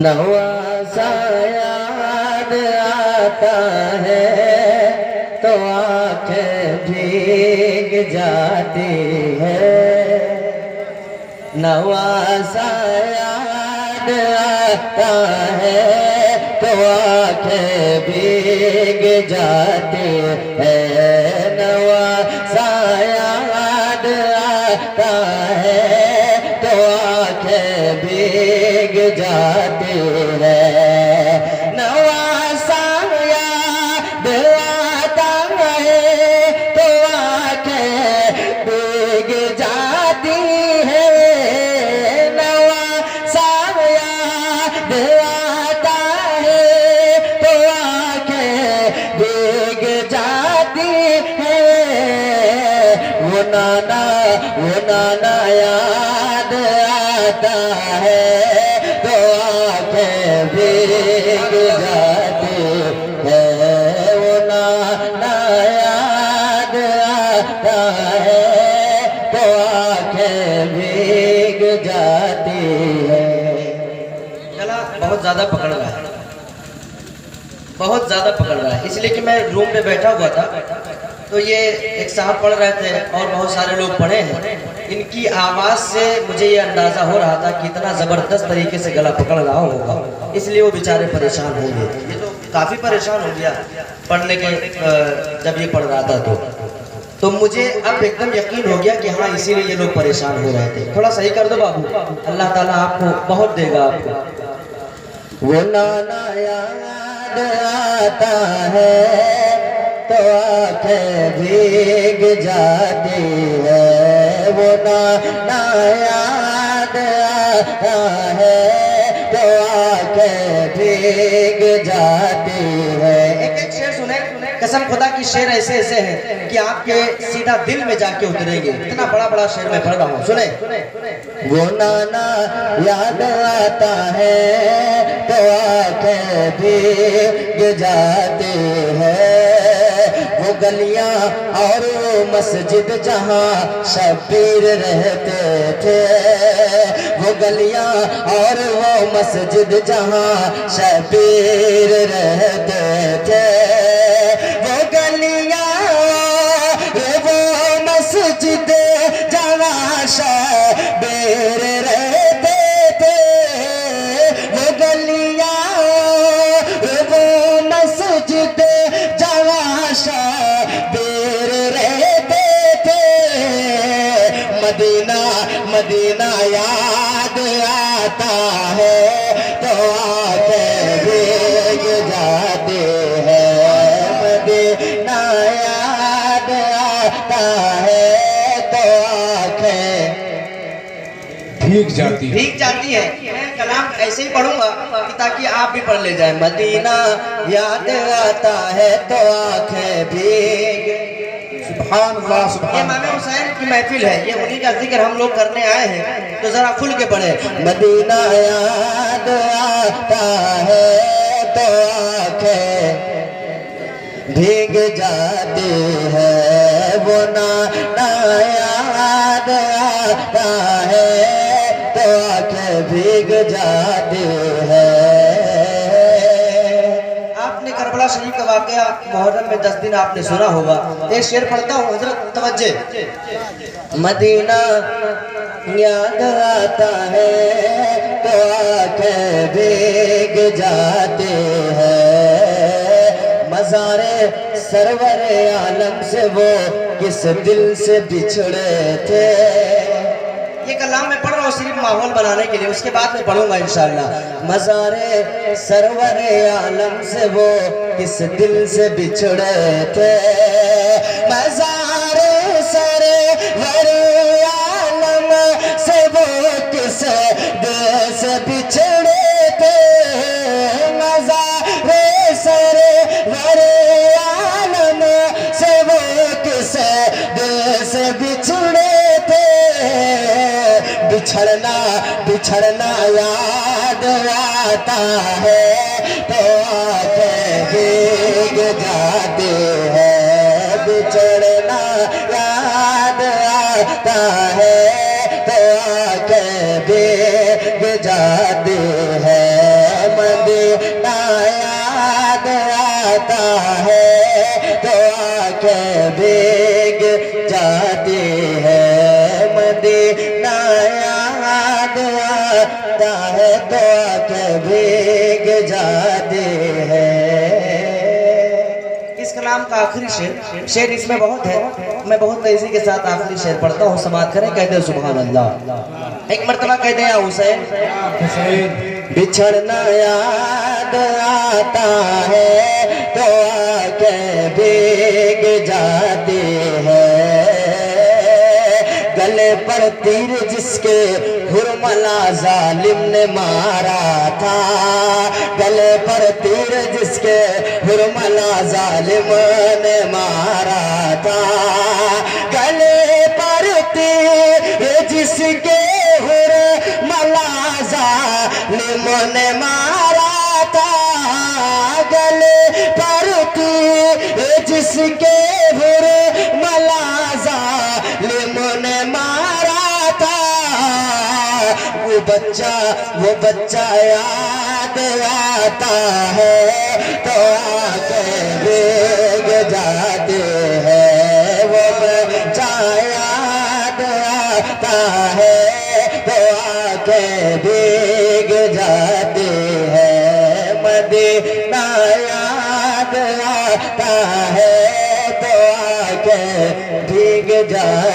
नवासा याद आता है तो आंखें भीग जाती है। नवासा याद आता है तो आंखें भीग जाती है। नवासा याद आता है तो आंखें भीग जाती है। नवासा याद आता है तो आंखें भीग जाती है। नवासा याद आता है तो आंखें भीग जाती है। वो नाना याद आता है तो आंखें भीग जाती है। वो नाना याद आता है तो आंखें भीग जाती है। गला बहुत ज्यादा पकड़ रहा है, बहुत ज्यादा पकड़ रहा है, इसलिए कि मैं रूम में बैठा हुआ था तो ये एक साहब पढ़ रहे थे और बहुत सारे लोग पढ़े हैं। इनकी आवाज़ से मुझे ये अंदाज़ा हो रहा था कि इतना ज़बरदस्त तरीके से गला पकड़ रहा होगा, इसलिए वो बेचारे परेशान होंगे। ये तो काफ़ी परेशान हो गया पढ़ने के जब ये पढ़ रहा था तो मुझे अब एकदम यकीन हो गया कि हाँ इसीलिए ये लोग परेशान हो रहे थे। थोड़ा सही कर दो बाबू, अल्लाह ताला आपको बहुत देगा आपको। वो नाना याद आता है तो आंखें भीग जाती है। वो नाना याद आता है तो आंखें भीग जाती है। एक शेर सुने, कसम खुदा की शेर ऐसे ऐसे हैं कि आपके सीधा दिल में जाके उतरेंगे। इतना बड़ा बड़ा शेर मैं पढ़ रहा हूँ, सुने। वो नाना याद आता है तो आंखें भीग जाती है। वो गलियां और वो मस्जिद जहाँ शबीर रहते थे। वो गलियां और वो मस्जिद जहाँ शबीर रहते थे। वो गलियां वो मस्जिद जहाँ शबीर रहते थे। वो गलियां वो मस्जिद जहाँ शबीर रहते थे। मदीना याद आता है तो आंखें भीग जाती है। मदीना याद आता है तो आंखें भीग जाती है। मैं कलाम ऐसे ही पढ़ूंगा कि ताकि आप भी पढ़ ले जाए। मदीना याद आता है तो आंखें भीग। सुभान अल्लाह ये सुभान इमाम हुसैन की महफिल है, ये उन्हीं का जिक्र हम लोग करने आए हैं तो जरा खुल के पढ़े। मदीना याद आता है तो आंखें भीग जाती है। वो नाना याद आता है तो आंखें भीग जाती है। आपने करबला शरीफ का वाकया मुहर्रम में 10 दिन आपने सुना होगा। एक शेर पढ़ता हूँ, हजरत तवज्जे। मदीना याद आता है तो आंखें भीग जाती है। मज़ारे सरवर आलम से वो किस दिल से बिछड़े थे। ये कलाम मैं पढ़ रहा हूँ सिर्फ माहौल बनाने के लिए, उसके बाद मैं पढ़ूंगा इंशाअल्लाह। मज़ारे सरवर आलम से वो किस दिल से बिछड़े थे। मज़ारे सरवर आलम से वो किस दिल से बिछड़े थे। मज़ारे सरवर आलम से वो किस दिल से बिछड़े थे। बिछड़ना याद आता है तो आंखें भीग जाती है। बिछड़ना याद आता है तो आंखें भीग जाती है। मदीना याद आता है तो आंखें भीग जाती है। मदीना याद आता है तो आंखें भीग जाती है। इस कलाम का आखिरी शेर इसमें बहुत है। मैं बहुत तेजी के साथ आखिरी शेर पढ़ता हूँ, समाप्त करें। कहते हैं सुभान अल्लाह। एक मर्तबा कहते हैं हुसैन, बिछड़ना याद आता है तो आंखें भीग जाती है। गले पर तीर जिसके हुरमला जालिम ने मारा था, गले पर तीर जिसके हुरमला जालिम ने मारा था, गले पर तीर जिसके हुरमला जालिम ने मारा था, गले पर तीर जिसके हुरमला जालिम ने मारा था, वो बच्चा याद आता है तो आंखें भीग जाते हैं। वो बच्चा याद आता है तो आंखें भीग जाते हैं। मदीना याद आता है तो आंखें भीग जाती